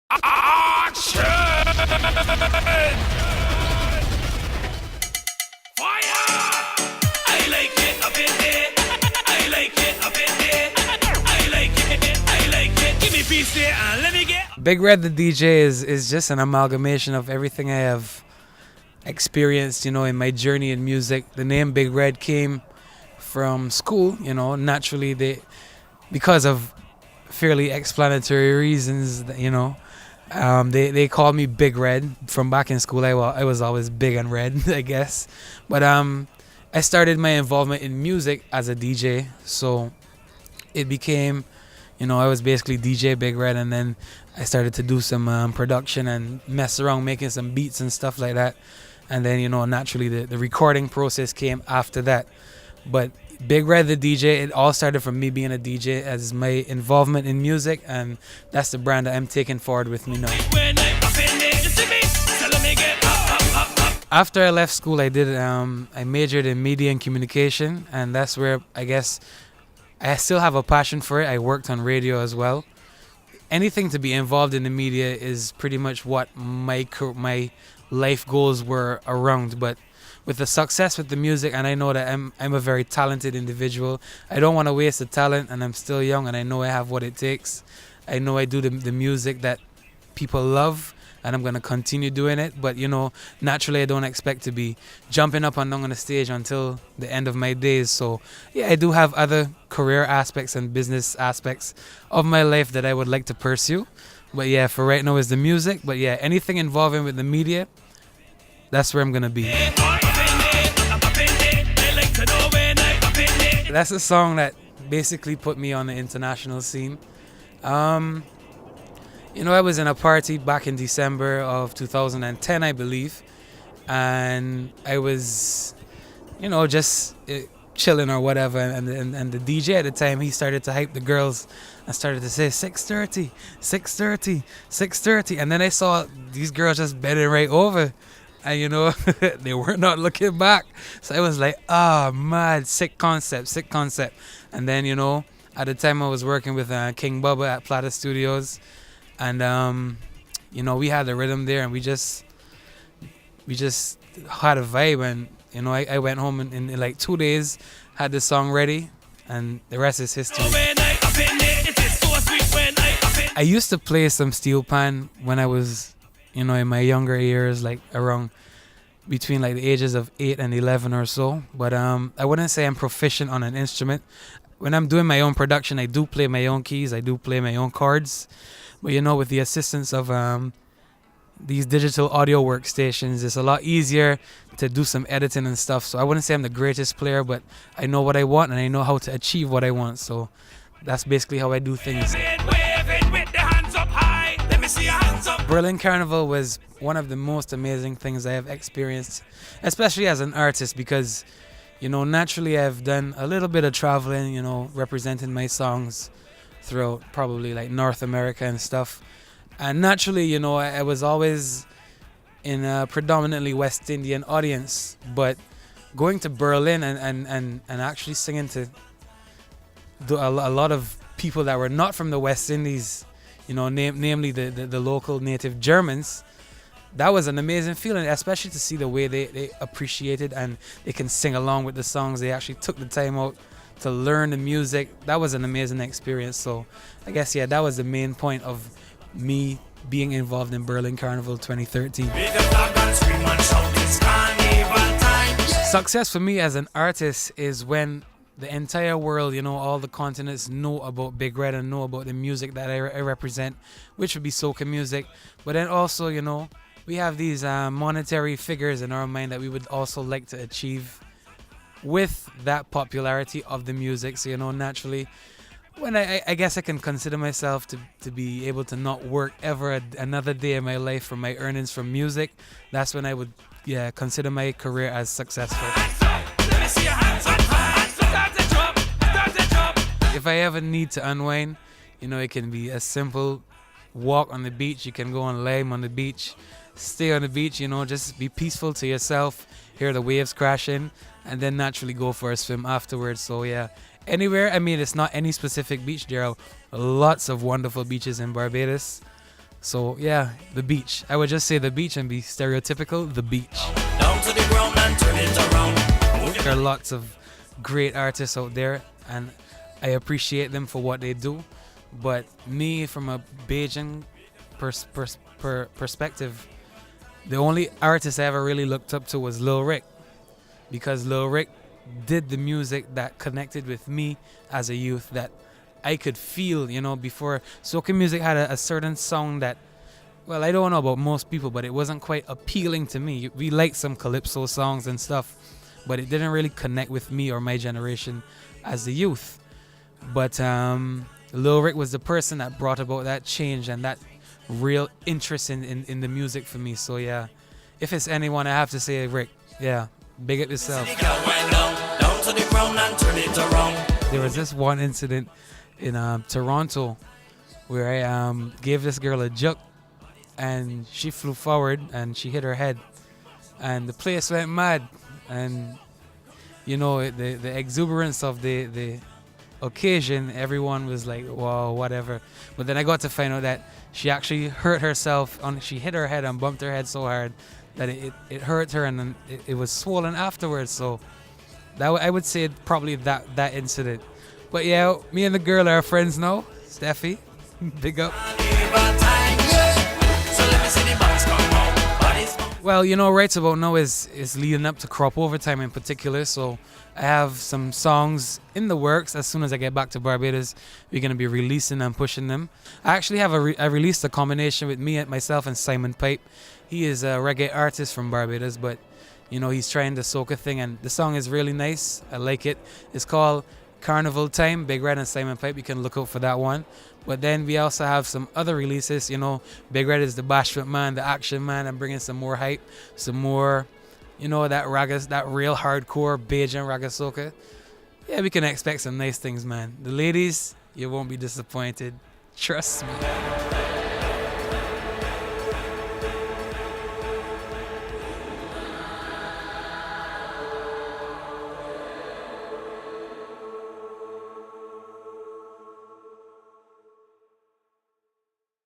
Action! Fire! I like it up in there. I like it up in there. I like it. I like it. Give me peace there and let me get. Big Red the DJ is just an amalgamation of everything I have experienced, in my journey in music. The name Big Red came from school, naturally because of fairly explanatory reasons, they called me Big Red from back in school. I was always big and red, I guess. But I started my involvement in music as a DJ, so it became, I was basically DJ Big Red, and then I started to do some production and mess around making some beats and stuff like that. And then, naturally the recording process came after that. But Big Red the DJ, it all started from me being a DJ as my involvement in music, and that's the brand that I'm taking forward with me now. After I left school, I majored in media and communication, and that's where I guess I still have a passion for it. I worked on radio as well. Anything to be involved in the media is pretty much what my life goals were around. But with the success with the music, and I know that I'm a very talented individual. I don't want to waste the talent, and I'm still young, and I know I have what it takes. I know I do the music that people love, and I'm going to continue doing it. But, naturally I don't expect to be jumping up and down on the stage until the end of my days. So, yeah, I do have other career aspects and business aspects of my life that I would like to pursue. But, yeah, for right now is the music. But, yeah, anything involving with the media, that's where I'm going to be. That's a song that basically put me on the international scene. I was in a party back in December of 2010, I believe, and I was, just chilling or whatever, and the DJ at the time, he started to hype the girls and started to say 6:30, 6:30, 6:30, and then I saw these girls just bending right over. And, they were not looking back. So I was like, mad, sick concept. And then, at the time I was working with King Bubba at Plata Studios. And, we had the rhythm there, and we just had a vibe. And, I went home in like 2 days, had the song ready, and the rest is history. I used to play some steel pan when I was, in my younger years, like around between like the ages of 8 and 11 or so. But I wouldn't say I'm proficient on an instrument. When I'm doing my own production, I do play my own keys, I do play my own chords. But with the assistance of these digital audio workstations, it's a lot easier to do some editing and stuff. So I wouldn't say I'm the greatest player, but I know what I want and I know how to achieve what I want. So that's basically how I do things. Berlin Carnival was one of the most amazing things I have experienced, especially as an artist, because, naturally I've done a little bit of traveling, representing my songs throughout probably like North America and stuff. And naturally, I was always in a predominantly West Indian audience, but going to Berlin and actually singing to a lot of people that were not from the West Indies, namely the local native Germans, that was an amazing feeling, especially to see the way they appreciated and they can sing along with the songs. They actually took the time out to learn the music. That was an amazing experience. So I guess, that was the main point of me being involved in Berlin Carnival 2013. Success for me as an artist is when the entire world, all the continents know about Big Red and know about the music that I represent, which would be soca music. But then also, we have these monetary figures in our mind that we would also like to achieve with that popularity of the music. So, naturally, when I guess I can consider myself to be able to not work ever another day in my life for my earnings from music, that's when I would consider my career as successful. If I ever need to unwind, it can be a simple walk on the beach. You can go on lime on the beach, stay on the beach, just be peaceful to yourself, hear the waves crashing, and then naturally go for a swim afterwards. So anywhere. It's not any specific beach. There are lots of wonderful beaches in Barbados. So yeah, the beach. I would just say the beach and be stereotypical, the beach. Down to the ground and turn it around. There are lots of great artists out there, and I appreciate them for what they do. But me, from a Bajan perspective, the only artist I ever really looked up to was Lil Rick, because Lil Rick did the music that connected with me as a youth, that I could feel, before. Soca music had a certain sound that, well, I don't know about most people, but it wasn't quite appealing to me. We liked some calypso songs and stuff, but it didn't really connect with me or my generation as a youth. But Lil Rick was the person that brought about that change and that real interest in the music for me. So yeah, if it's anyone, I have to say Rick. Yeah, big up yourself. Down to the ground and turn it around. There was this one incident in Toronto where I gave this girl a juke, and she flew forward and she hit her head, and the place went mad. And the exuberance of the occasion, everyone was like, wow, whatever. But then I got to find out that she actually hurt herself. She hit her head and bumped her head so hard that it hurt her, and then it was swollen afterwards. So that I would say probably that incident. But yeah, me and the girl are friends now. Steffi, big up. Well, right about now is leading up to crop over time in particular. So I have some songs in the works. As soon as I get back to Barbados, we're going to be releasing and pushing them. I actually have I released a combination with myself and Simon Pipe. He is a reggae artist from Barbados, but he's trying the soca thing, and the song is really nice. I like it. It's called Carnival Time, Big Red and Simon Pipe. You can look out for that one. But then we also have some other releases. Big Red is the bashment man, the action man. I'm bringing some more hype, some more, that raga, that real hardcore Bajan raga soca. Yeah, we can expect some nice things, man. The ladies, you won't be disappointed. Trust me.